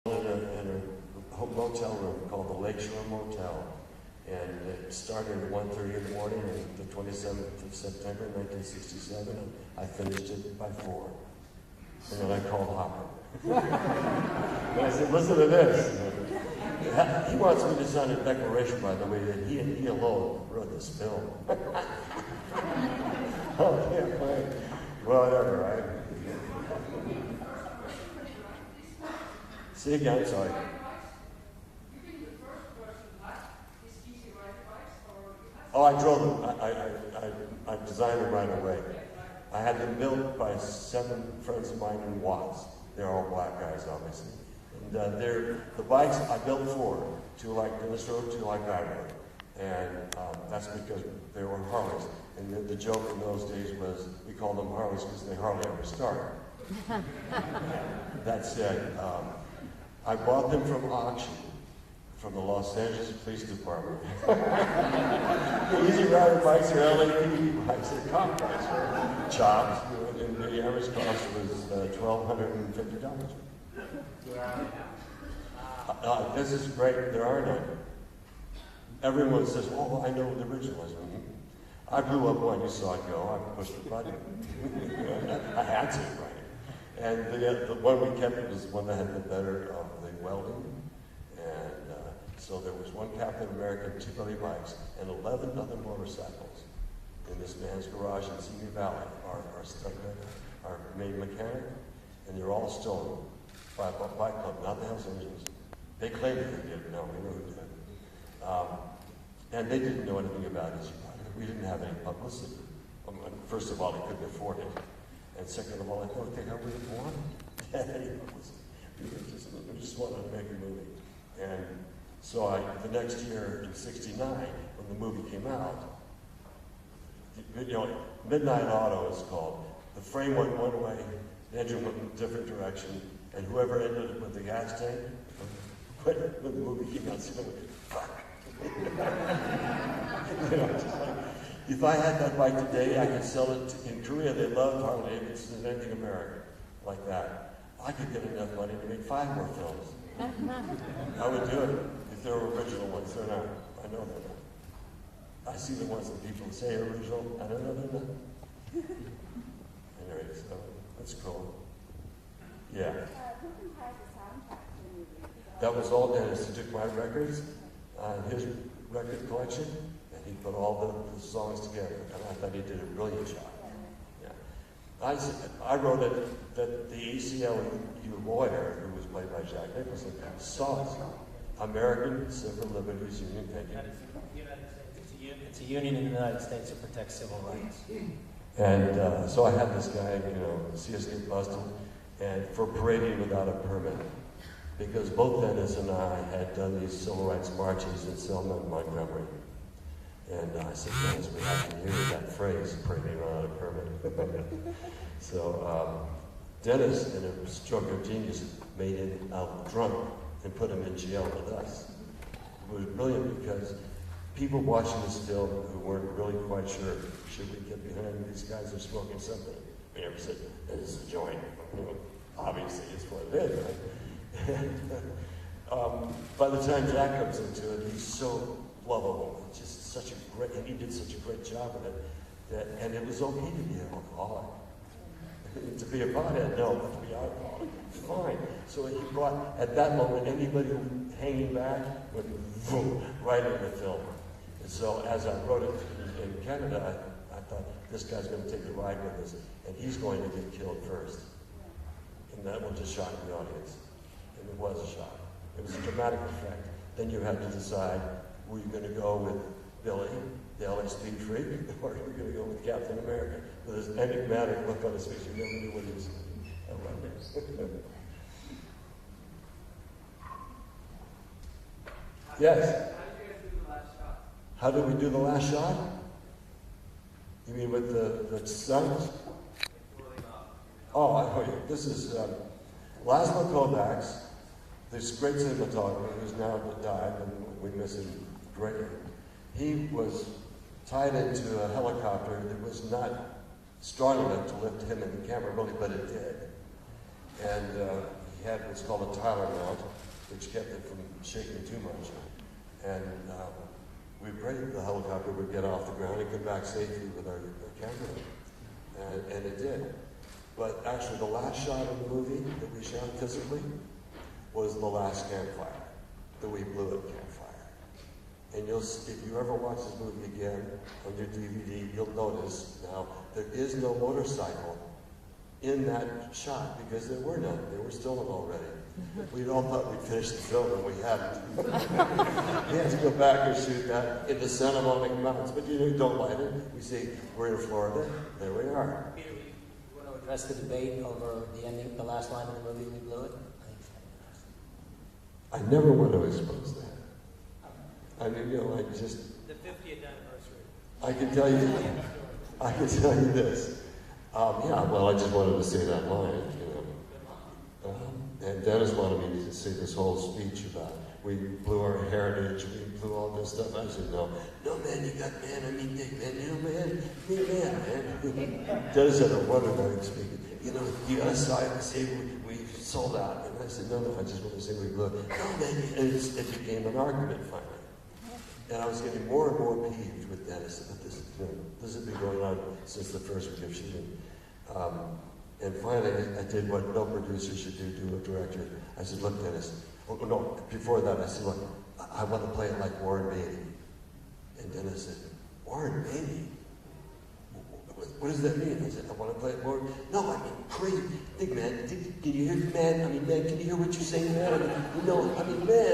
in a motel room called the Lakeshore Motel. And it started at 1:30 in the morning on the 27th of September, 1967, and I finished it by 4. And then I called Hopper. And I said, listen to this. He wants me to sign a declaration, by the way, that he alone wrote this film. Oh, yeah, fine. Well, whatever, right? See again, sorry. Oh, I drove them. I designed them right away. I had them built by 7 friends of mine in Watts. They're all black guys, obviously. And the bikes I built 4. 2 like Dennis rode, 2 like I rode. And that's because they were Harleys. And the joke in those days was we called them Harleys because they hardly ever start. That said, I bought them from auction. From the Los Angeles Police Department. The Easy Rider bikes are LAPD bikes, they're cop bikes, right? Chopped, and the average cost was $1,250. This is great, there are none. Everyone says, oh, I know what the original is. I blew up one, you saw it go, I pushed the button. I had to, right? And the one we kept was the one that had the better of the welding. So there was 1 Captain America, 2 Billy bikes, and 11 other motorcycles in this man's garage in Simi Valley. Our main mechanic, and they're all stolen by a bike club, not the Hells Angels. They claimed that they did, no, we know who did. And they didn't know anything about it. We didn't have any publicity. First of all, they couldn't afford it. And second of all, I thought they we didn't want it. We just wanted to make a movie. And so the next year, in '69, when the movie came out, Midnight Auto is called. The frame went one way, the engine went in a different direction, and whoever ended up with the gas tank, when the movie came out, said, fuck. If I had that bike today, I could sell it in Korea. They loved Harley Davidson and in America, like that. I could get enough money to make 5 more films. I would do it. They're original ones, they're not. I know they're not. I see the ones that people say are original, I don't know they're not. Anyway, so that's cool. Yeah. Who compiled the soundtrack to the movie? That was all Dennis. He took my records on his record collection, and he put all the songs together. And I thought he did a brilliant job. Yeah. I wrote it that the ACLU lawyer, who was played by Jack Nicholson, saw it. American Civil Liberties Union. Thank you. It's a union in the United States that protects civil rights. And so I had this guy, see us get busted, and for parading without a permit, because both Dennis and I had done these civil rights marches in Selma and Montgomery. And I said, Dennis, we have to hear that phrase, parading without a permit. So Dennis, in a stroke of genius, made it out drunk and put him in jail with us. It was brilliant because people watching this film who weren't really quite sure, should we get behind these guys who are smoking something? We never said, this is a joint. Obviously, it's what it is, right? And by the time Jack comes into it, he's so lovable. Just such a great, and he did such a great job with it. And it was okay to be an alcoholic. To be a pothead, no, but to be alcoholic, fine. So he brought, at that moment, anybody who was hanging back went boom, right in the film. And so as I wrote it in Canada, I thought, this guy's going to take the ride with us, and he's going to get killed first. And that will just shock the audience. And it was a shock. It was a dramatic effect. Then you had to decide, were you going to go with Billy, the LA Speed Freak, or you're going to go with Captain America with his enigmatic look on his face. You never knew what he was saying. I love it. Yes? How did we do the last shot? You mean with the sounds? Oh, this is Laszlo Kovacs, this great cinematographer who's now died, and we miss him greatly. He was tied into a helicopter that was not strong enough to lift him and the camera really, but it did. And he had what's called a Tyler mount, which kept it from shaking too much. And we prayed the helicopter would get off the ground and come back safely with our camera. And it did. But actually, the last shot of the movie that we shot physically was the last campfire that we blew at campfire. And if you ever watch this movie again on your DVD, you'll notice now there is no motorcycle in that shot because there were none. They were stolen already. We all thought we'd finished the film and we hadn't. We had to go back and shoot that in the Santa Monica Mountains. But don't light it. We say, we're in Florida. There we are. Peter, you want to address the debate over the ending, the last line of the movie, "We blew it"? I never want to expose that. I mean, I just... The 50th anniversary. I can tell you this. I just wanted to say that line, and Dennis wanted me to say this whole speech about we blew our heritage, we blew all this stuff. I said, no, man, you got man, I mean Dick, man, man. Dennis said, I wonder about him speaking. You got to say we sold out. And I said, no, I just want to say we blew it. No, man, and it became an argument finally. And I was getting more and more peeved with Dennis about this. This had been going on since the first week of shooting. And finally, I did what no producer should do to a director. I said, look, Dennis. Before that, I said, look, I want to play it like Warren Beatty. And Dennis said, Warren Beatty? What does that mean? I said, I want to play it more. No, I mean, crazy. Think, man, can you hear, man, can you hear what you're saying, man? Man.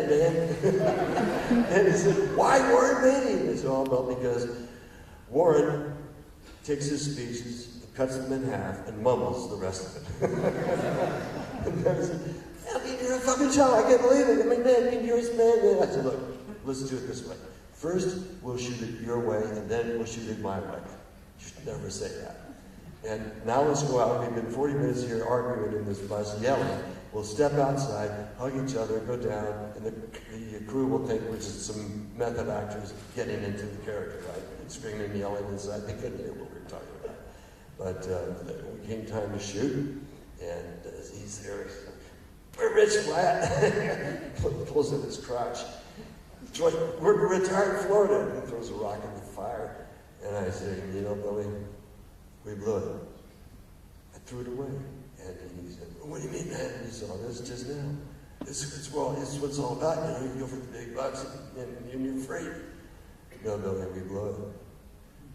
And he said, why Warren Beatty? And I said, because Warren takes his speeches, cuts them in half, and mumbles the rest of it. And then I said, you're a fucking child, I can't believe it. Man, can you hear us, man? I said, look, let's do it this way. First, we'll shoot it your way, and then we'll shoot it my way. You should never say that. And now let's go out. We've been 40 minutes here arguing in this bus, yelling. We'll step outside, hug each other, go down, and the crew will think we're just some method actors getting into the character, right? Screaming and yelling inside. They couldn't hear what we were talking about. But when it came time to shoot, and he's there, we're Rich Flat. Pulls in his crotch. We're retired in Florida. And throws a rock in the fire. And I said, Billy, we blew it. I threw it away. And he said, what do you mean, man? He saw this just now. It's what it's all about. You go for the big bucks and you're free. No, Billy, we blew it.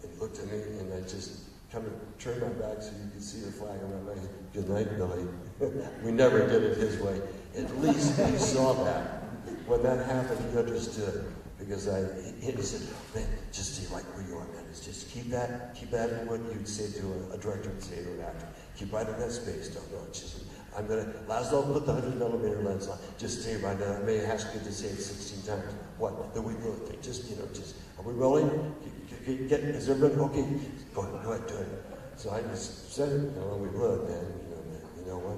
And he looked at me and I just kind of turned my back so you could see the flag on my back. Good night, Billy. We never did it his way. At least he saw that. When that happened, he understood. Because he said, man, just stay right where you are, man. It's just keep that in what you'd say to a director would say to an actor. Keep right in that space. Don't know. Laszlo, put the 100mm lens on. Just stay right there. I may ask you to say it 16 times. What? Then we blew it. Just, are we rolling? Is everybody okay? Go ahead, do it. So I just said it, we blew it, man.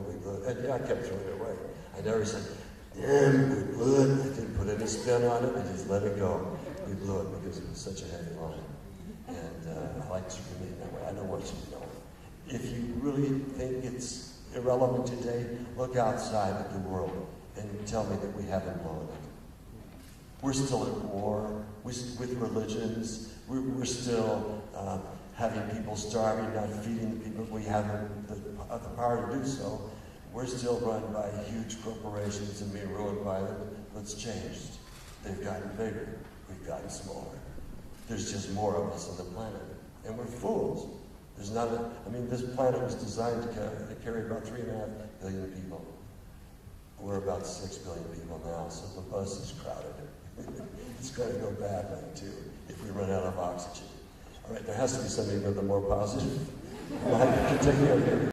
We blew it. And I kept throwing it away. I never said, damn, we blew it. I didn't put any spin on it. I just let it go. We blew it because it was such a heavy line. And I like to remain that way. I don't want you to know. If you really think it's irrelevant today, look outside at the world and tell me that we haven't blown it. We're still at war with religions. We're still having people starving, not feeding the people. We have the power to do so. We're still run by huge corporations and being ruined by them. What's changed? They've gotten bigger. We've gotten smaller. There's just more of us on the planet. And we're fools. This planet was designed to carry about 3.5 billion people. We're about 6 billion people now, so the bus is crowded. It's going to go badly, too, if we run out of oxygen. All right, there has to be something a little more positive. I can take care of you.